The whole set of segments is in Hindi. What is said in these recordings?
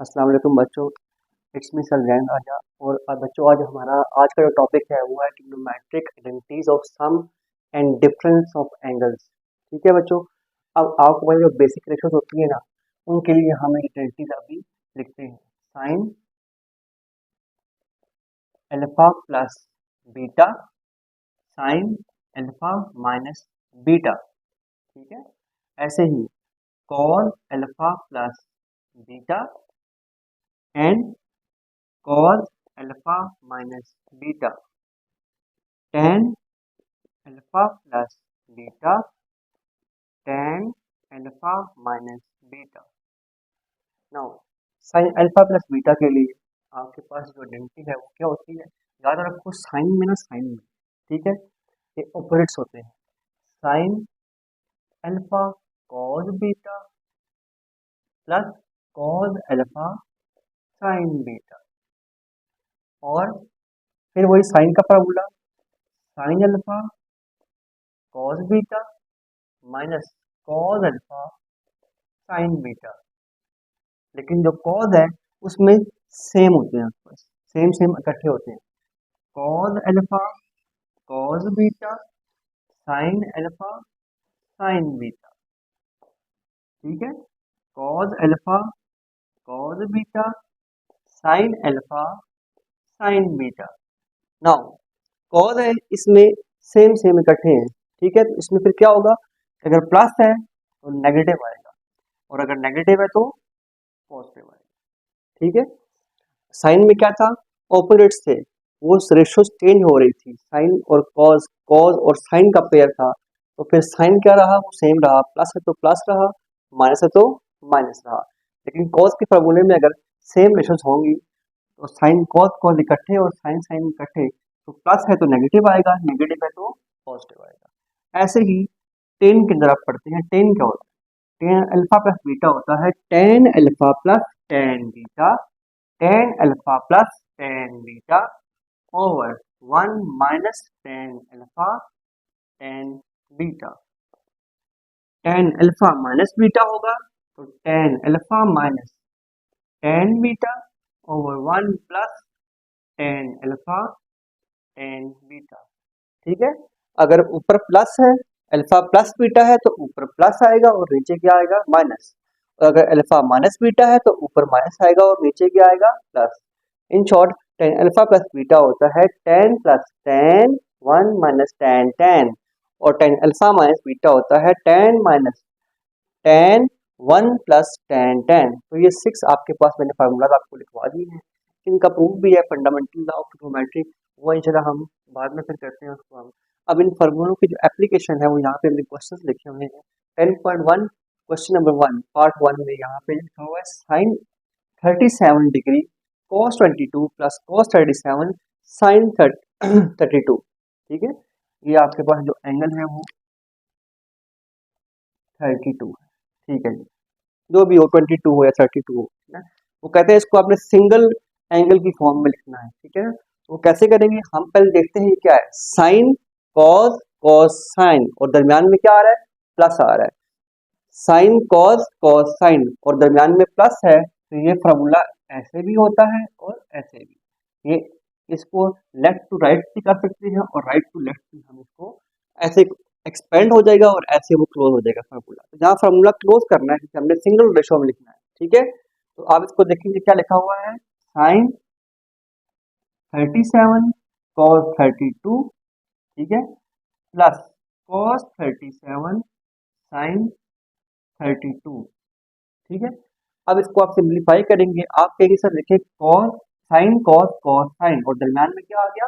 अस्सलाम वालेकुम बच्चों। इट्स मी सलजैन राजा। और बच्चों आज हमारा आज का जो टॉपिक है वो है trigonometric identities of sum and difference of angles. ठीक है बच्चों। अब आपको पता है जो बेसिक रेशियोज होती है ना, उनके लिए हम आइडेंटिटीज अभी लिखते हैं। Sine alpha plus beta, sine alpha minus beta. ठीक है। ऐसे ही cos alpha plus beta and cos alpha minus beta, tan alpha plus beta, tan alpha minus beta. Now sine alpha plus beta के लिए आपके पास जो आइडेंटिटी है वो क्या होती है? याद रखो साइन में ना, साइन में, ठीक है, ये ऑपोजिट्स होते हैं। Sine alpha cos beta plus cos alpha sign beta, और फिर वही साइन का formula, sine alpha cos beta minus cos alpha sign beta. लेकिन जो कॉज है उसमें सेम होते हैं, आपके पास सेम सेम इकट्ठे होते हैं। Cause alpha cos beta sine alpha sign beta. ठीक है। Cause alpha cos beta sine alpha sign beta. Now cause है, इसमें सेम सेम इकट्ठे हैं। ठीक है। तो इसमें फिर क्या होगा? अगर प्लस है तो नेगेटिव आएगा, और अगर नेगेटिव है तो पॉजिटिव आएगा। ठीक है। साइन में क्या था? ऑपोजिट्स थे, वो रेशियो चेंज हो रही थी। साइन और कॉज, कॉज और साइन का पेयर था, तो फिर साइन क्या रहा? वो सेम रहा। प्लस है तो प्लस रहा, माइनस है तो माइनस रहा। लेकिन कॉज के फार्मूले में अगर सेम रेशियोज होंगी तो साइन कॉज कॉज इकट्ठे और साइन साइन इकट्ठे, तो प्लस है तो नेगेटिव आएगा, नेगेटिव है तो पॉजिटिव आएगा। ऐसे ही टेन की अंदर आप पढ़ते हैं, टेन क्या होता है? टेन अल्फा प्लस बीटा होता है, tan alpha plus tan beta, tan alpha plus tan beta over 1 minus tan alpha tan beta. tan alpha minus beta होगा तो tan alpha minus tan beta over 1 plus tan alpha tan beta. ठीक है। अगर ऊपर प्लस है, अल्फा प्लस बीटा है, तो ऊपर प्लस आएगा और नीचे क्या आएगा? माइनस। और अगर अल्फा माइनस बीटा है तो ऊपर माइनस आएगा और नीचे क्या आएगा? Plus. In short tan alpha plus beta होता है ten plus ten, one minus ten ten, और टेन अल्फा माइनस बीटा होता है ten minus ten, one plus ten ten. तो ये सिक्स आपके पास मैंने फार्मूला आपको लिखवा दिए हैं। इनका प्रूफ भी है, फंडामेंटल लॉ ऑफ ट्रिग्नोमेट्री, वो इंशाल्लाह हम बाद में फिर करते हैं उसको हम। अब इन फार्मूलों की जो एप्लीकेशन है वो यहाँ पे हमने क्वेश्चन लिखे हुए हैं। 10.1 क्वेश्चन नंबर 1 पार्ट 1 में यहाँ पे लिखा हुआ है sine 37 degree cos 22 plus cos 37 sin 32। ठीक है। ये आपके पास जो एंगल है वो 32 है। ठीक है जी, जो भी हो 22 हो या 32 हो ना, वो कहते हैं इसको आपने सिंगल एंगल की फॉर्म में लिखना है। ठीक है। तो कैसे करेंगे? हम पहले देखते हैं क्या है। साइन कॉस कॉस साइन, और दरमियान में क्या आ रहा है? प्लस आ रहा है। साइन कॉस कॉस साइन और दरमियान में प्लस है, तो ये फार्मूला ऐसे भी होता है और ऐसे भी। ये इसको लेफ्ट टू राइट भी कर सकते हैं और राइट टू लेफ्ट भी हम इसको ऐसे एक्सपेंड हो जाएगा और ऐसे वो क्लोज हो जाएगा फार्मूला। तो जहाँ फार्मूला क्लोज करना है क्योंकि हमने सिंगल रेशो में लिखना है। ठीक है। तो आप इसको देखेंगे क्या लिखा हुआ है, साइन 37 कॉस 32, ठीक है, प्लस कॉस 37 साइन 32। ठीक है। अब इसको आप सिंप्लीफाई करेंगे, आप कहेंगे सर देखिए cos sine cos cos sine और दरमियान में क्या आ गया?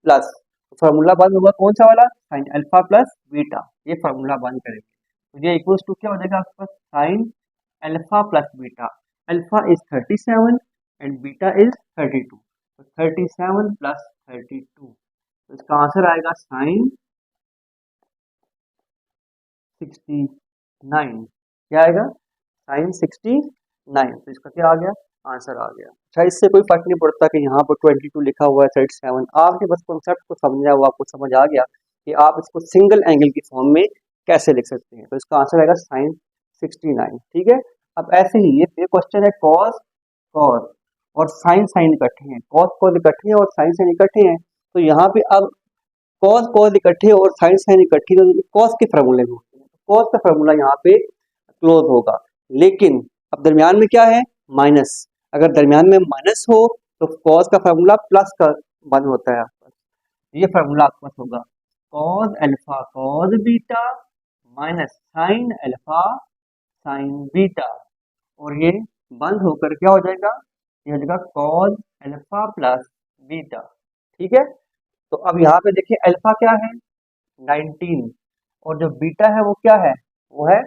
प्लस। तो फार्मूला बंद होगा कौन सा वाला? Sign alpha plus beta. ये फार्मूला बंद करेंगे तो ये इक्वल्स टू क्या हो जाएगा आपके पास? Sine alpha plus beta. Alpha is 37 and beta is 32, तो 37 प्लस 32। तो इसका आंसर आएगा साइन 69। क्या आएगा? साइन 69। तो इसका क्या आ गया? आंसर आ गया। अच्छा, इससे कोई फर्क नहीं पड़ता कि यहाँ पर 22 लिखा हुआ है 37, आपके बस कॉन्सेप्ट को समझा हुआ, आपको समझ आ गया कि आप इसको सिंगल एंगल की फॉर्म में कैसे लिख सकते हैं। तो इसका आंसर आएगा साइन 69। ठीक है। अब ऐसे ही ये क्वेश्चन है कॉस कॉस, और साइन साइन इकट्ठे हैं, कॉस कॉस इकट्ठे हैं और साइन साइन इकट्ठे हैं, तो यहाँ पे अब कॉस कॉस इकट्ठे और साइन साइन इकट्ठी, तो कॉस के फार्मूले में होते हैं, कॉस का फार्मूला यहाँ पे क्लोज होगा। लेकिन अब दरमियान में क्या है, माइनस, अगर दरमियान में माइनस हो तो कॉस का फार्मूला प्लस का बन होता है आपका, ये फार्मूला आपके पास होगा cos alpha cos beta minus sine alpha sign beta, और ये बंद होकर क्या हो जाएगा, ये हो जाएगा कॉस अल्फा प्लस बीटा। ठीक है, तो अब यहाँ पे देखिए अल्फा क्या है 19, और जो बीटा है वो क्या है, वो है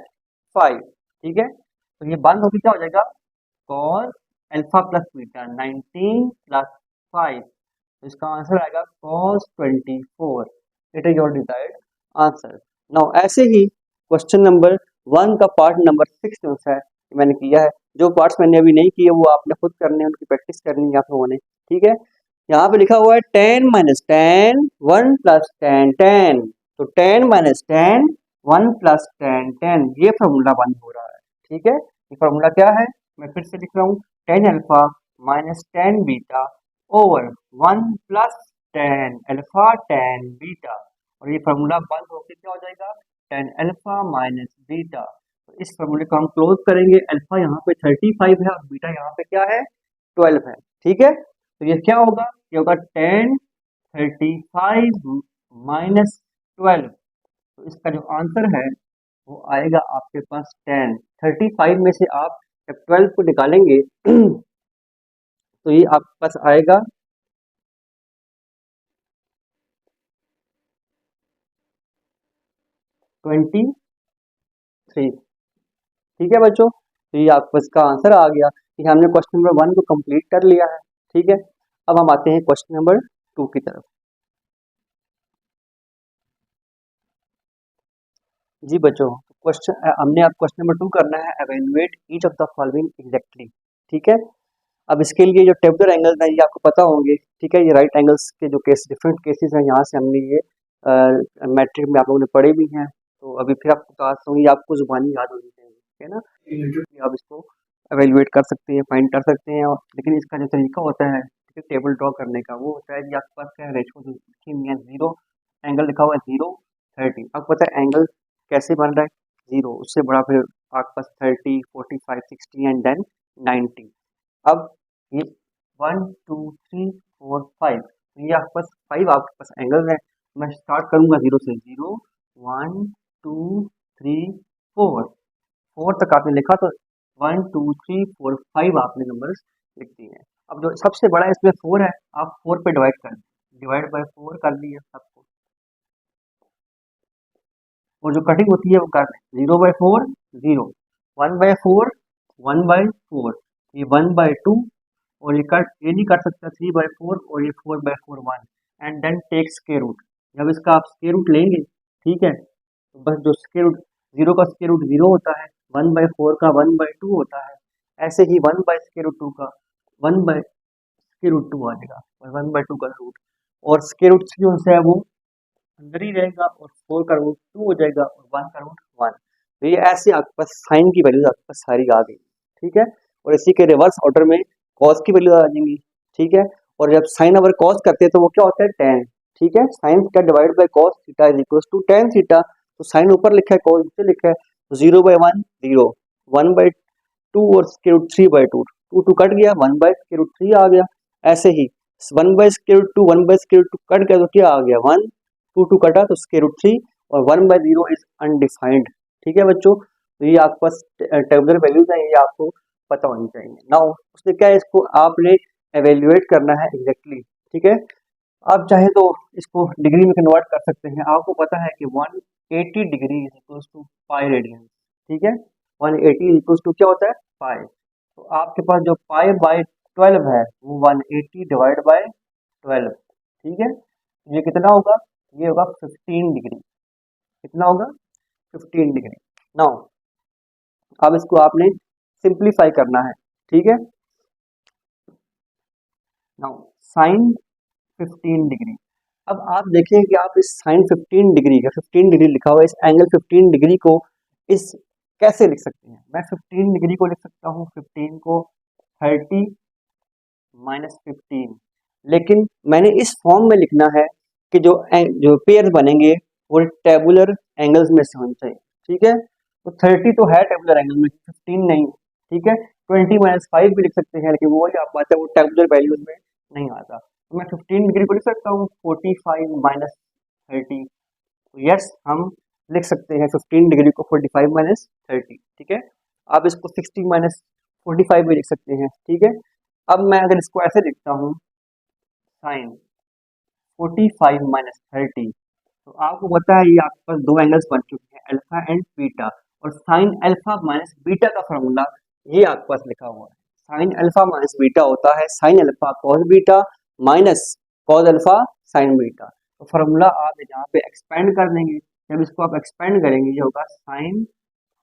5। ठीक है, तो ये बंद होकर क्या हो जाएगा cos alpha plus beta 19 plus 5, तो इसका आंसर आएगा cos 24। It is your desired answer. Now ऐसे ही क्वेश्चन नंबर 1 का पार्ट नंबर 6 जो है मैंने किया है, जो पार्ट्स मैंने अभी नहीं किए वो आपने खुद करने हैं, उनकी प्रैक्टिस करनी है आप लोगों ने। ठीक है, यहाँ पे लिखा हुआ है 10 माइनस 10 1 प्लस 10 10, तो 10 माइनस 10 1 प्लस 10 10, ये फार्मूला बंद हो रहा है। ठीक है, ये फार्मूला क्या है, मैं फिर से लिख रहा हूँ 10 alpha minus 10 beta over 1 plus 10 alpha 10 beta, और ये फार्मूला बंद होकर क्या हो जाएगा 10 अल्फा माइनस बीटा। तो इस फार्मूले को हम क्लोज करेंगे, अल्फा यहाँ पे 35 है और बीटा यहाँ पे क्या है 12 है। ठीक है, तो ये क्या होगा, ये होगा 10 35 माइनस 12, तो इसका जो आंसर है वो आएगा आपके पास 10। 35 में से आप जब 12 को निकालेंगे तो ये आपके पास आएगा 23। ठीक है बच्चों, तो ये आपको इसका आंसर आ गया कि हमने क्वेश्चन नंबर 1 को कंप्लीट कर लिया है। ठीक है, अब हम आते हैं क्वेश्चन नंबर 2 की तरफ। जी बच्चों, क्वेश्चन हमने अब क्वेश्चन नंबर 2 करना है evaluate each of the following exactly. ठीक है, अब इसके लिए जो टेबुलर एंगल्स हैं ये आपको पता होंगे। ठीक है, ये राइट एंगल्स के जो केस डिफरेंट केसेस हैं, यहाँ से हमने ये मैट्रिक में आप लोगों ने पढ़े भी हैं, तो अभी फिर आपको बताता हूँ, ये आपको जुबानी याद होनी चाहिए। ठीक है ना, इमीडिएटली आप इसको एवेल्युएट कर सकते हैं, फाइंड कर सकते हैं, लेकिन इसका जो तरीका होता है टेबल ड्रॉ करने का, वो होता है कि आपके पास क्या है रेशो लिखी हुई है, 0 एंगल लिखा हुआ है 0 30, आपको पता है एंगल कैसे बन रहा है 0, उससे बड़ा फिर आपके पास 30 45 60 एंड देन 90। अब ये 1 2 3 4 5, तो ये आपके पास 5 आपके पास एंगल है। मैं स्टार्ट करूंगा 0 से, 0 1 2 3 4, 4 तक आपने लिखा, तो 1 2 3 4 5 आपने नंबर्स लिख दिए हैं। अब जो सबसे बड़ा इसमें 4 है, आप 4 पे डिवाइड कर, डिवाइड बाय 4 कर दिया सबको, और जो कटिंग होती है वो कर 0 बाय 4 0, 1 बाय 4 1 बाय 4, ये 1 बाय 2, और ये नहीं कर सकता 3 बाय 4, और ये 4 by 4 1, and then take square root. जब इसका आप स्क्वायर रूट लेंगे, ठीक है, तो बस जो स्क्वायर रूट 0 का स्क्वायर रूट 0 होता है, 1 बाय 4 का 1 बाय 2 होता है, ऐसे ही 1 बाय स्क्वायर रूट 2 का 1 बाय स्क्वायर रूट 2 आ जाएगा, और 1 बाय 2 का रूट, और स्क्वायर रूट 3 जो है वो अंदर ही रहेगा, और 4 का रूट 2 हो जाएगा, और 1 का रूट 1। तो ये ऐसे आपके पास साइन की वैल्यूज आपके पास सारी आ गई। ठीक है, और इसी के रिवर्स ऑर्डर में कॉस की वैल्यू आ जाएंगी। ठीक है, और जब साइन ओवर कॉस करते हैं तो वो क्या होता है tan। ठीक है, sine theta divide by cos theta is equal to tan theta, तो साइन ऊपर लिखा है कॉस नीचे लिखा है, तो 0 बाय 1 0, 1 बाय 2 और स्क्वायर रूट 3 बाय 2, 2 2 कट गया, 1 बाय स्क्वायर रूट 3 आ गया। ऐसे ही 1 by square root 2 1 by square root 2 cut गया, तो क्या आ गया 1, 2 2 कटा तो स्क्वायर रूट 3, और 1 बाय 0 इज अनडिफाइंड। ठीक है बच्चों, तो ये आपके पास टेबुलर वैल्यूज हैं, ये आपको पता होनी चाहिए। नाउ उसने क्या है, इसको आपने एवेल्युएट करना है एग्जैक्टली। ठीक है, आप चाहे तो इसको डिग्री में कन्वर्ट कर सकते हैं। आपको पता है कि 180 degree is equals to pi radian. ठीक है, 180 इज इक्वल्स टू क्या होता है पाई, तो आपके पास जो पाई बाय 12 है वो 180 डिवाइड बाय 12। ठीक है, ये कितना होगा, ये होगा 15 डिग्री। कितना होगा 15 डिग्री। नाउ अब इसको आपने सिंप्लीफाई करना है। ठीक है, नाउ साइन 15 डिग्री, अब आप देखें कि आप इस साइन 15 डिग्री का 15 डिग्री लिखा हुआ है, इस एंगल 15 डिग्री को इस कैसे लिख सकते हैं। मैं 15 डिग्री को लिख सकता हूँ 15 को 30 माइनस 15, लेकिन मैंने इस फॉर्म में लिखना है कि जो पेयर बनेंगे वो टेबुलर एंगल्स में से होने चाहिए, ठीक है। तो 30 तो है टेबुलर एंगल में, 15 नहीं, ठीक है। 20 माइनस 5 भी लिख सकते हैं, लेकिन वो ही आप बात है वो टेबुलर वैल्यूज में नहीं आता, तो मैं 15 डिग्री को लिख सकता हूँ 45 माइनस 30। तो यस, हम लिख सकते हैं 15 डिग्री को 45 माइनस 30, ठीक है। आप इसको 60 माइनस 45 भी लिख सकते हैं, ठीक है। अब मैं अगर इसको ऐसे लिखता हूँ साइन 45 माइनस 30, तो आपको पता है ये आपके पास दो एंगल्स बन चुके हैं, अल्फा एंड बीटा, और साइन अल्फा माइनस बीटा का फॉर्मूला ये आपके पास लिखा हुआ है। साइन अल्फा माइनस बीटा होता है sine alpha cos beta minus cos alpha sign beta. तो फॉर्मूला आप यहाँ पे एक्सपेंड कर देंगे, जब इसको आप एक्सपेंड करेंगे ये होगा sine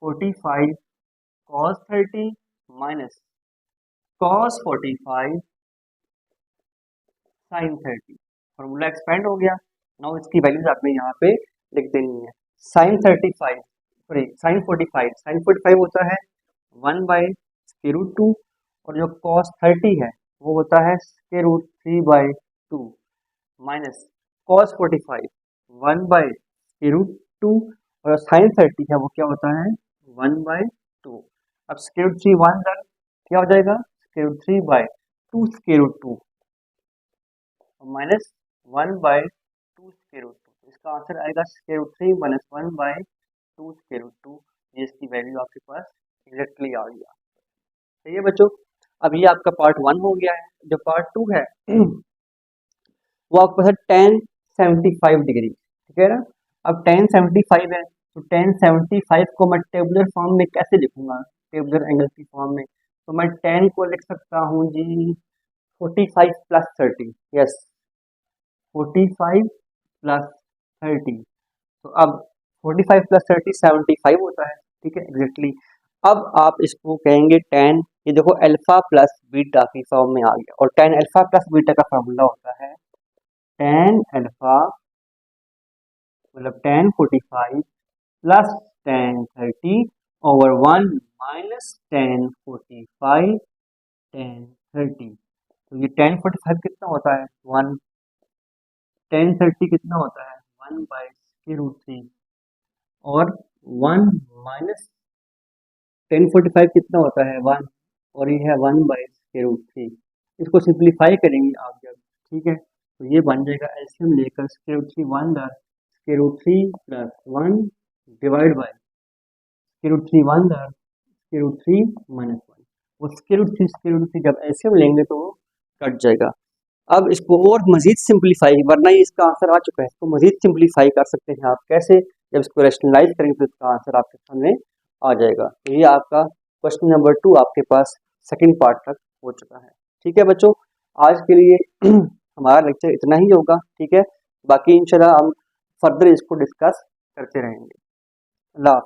45 cos 30 minus cos 45 sine 30। Formula expand हो गया। नाउ इसकी वैल्यूज आपने यहाँ पे लिख देनी है। साइन 35 सॉरी साइन 45 होता है 1 बाई स्क्वायर रूट 2, और जो कॉस 30 है वो होता है square root 3 by 2 minus cos 45 1 by square root 2, और साइन 30 है वो क्या होता है 1 बाई 2। अब स्क्वायर रूट 3 1 दर क्या हो जाएगा square root 3 by 2 square root 2 minus 1 by 2 square root 2। इसका आंसर आएगा square root 3 minus 1 by 2 square root 2। ये इसकी वैल्यू आपके पास एग्जैक्टली आ गया। सही है बच्चों, अब ये आपका पार्ट 1 हो गया है। जो पार्ट 2 है वो आपके पास है tan 75 डिग्री, ठीक है ना। अब tan 75 है तो tan 75 को मैं टेबुलर फॉर्म में कैसे लिखूंगा, टेबुलर एंगल की फॉर्म में, तो मैं tan को लिख सकता हूँ जी 45 प्लस 30, यस 45 प्लस 30। तो अब 45 प्लस 30 75 होता है, ठीक है एग्जैक्टली। अब आप इसको कहेंगे tan, ये देखो अल्फा प्लस बीटा की फॉर्म में आ गया, और tan अल्फा प्लस बीटा का फॉर्मूला होता है tan अल्फा मतलब tan 45 plus tan 30 over 1 minus tan 45 tan 30। तो ये tan 45 कितना होता है 1, tan 30 कितना होता है 1 बाई स्क्वायर रूट 3, और 1 माइनस tan 45 कितना होता है 1, और ये है 1 बाई स्क्वायर रूट 3। इसको सिंप्लीफाई करेंगे आप जब, ठीक है, तो ये बन जाएगा एलसीएम लेकर स्क्वायर रूट 3 1 दर square root 3 plus 1 divide by square root 3 1 दर स्क्वायर रूट 3 माइनस 1। वो स्क्वायर रूट 3 जब एलसीएम लेंगे तो वो कट जाएगा। अब इसको और मजीद सिंप्लीफाई, वरना ये इसका आंसर आ चुका है, इसको मजीद सिंप्लीफाई कर सकते हैं आप कैसे, जब इसको रैशनलाइज करेंगे तो इसका आंसर आपके सामने आ जाएगा। तो ये आपका क्वेश्चन नंबर 2 आपके पास सेकंड पार्ट तक हो चुका है। ठीक है बच्चों, आज के लिए हमारा लेक्चर इतना ही होगा, ठीक है। बाकी इंशाल्लाह हम फर्दर इसको डिस्कस करते रहेंगे। अल्लाह।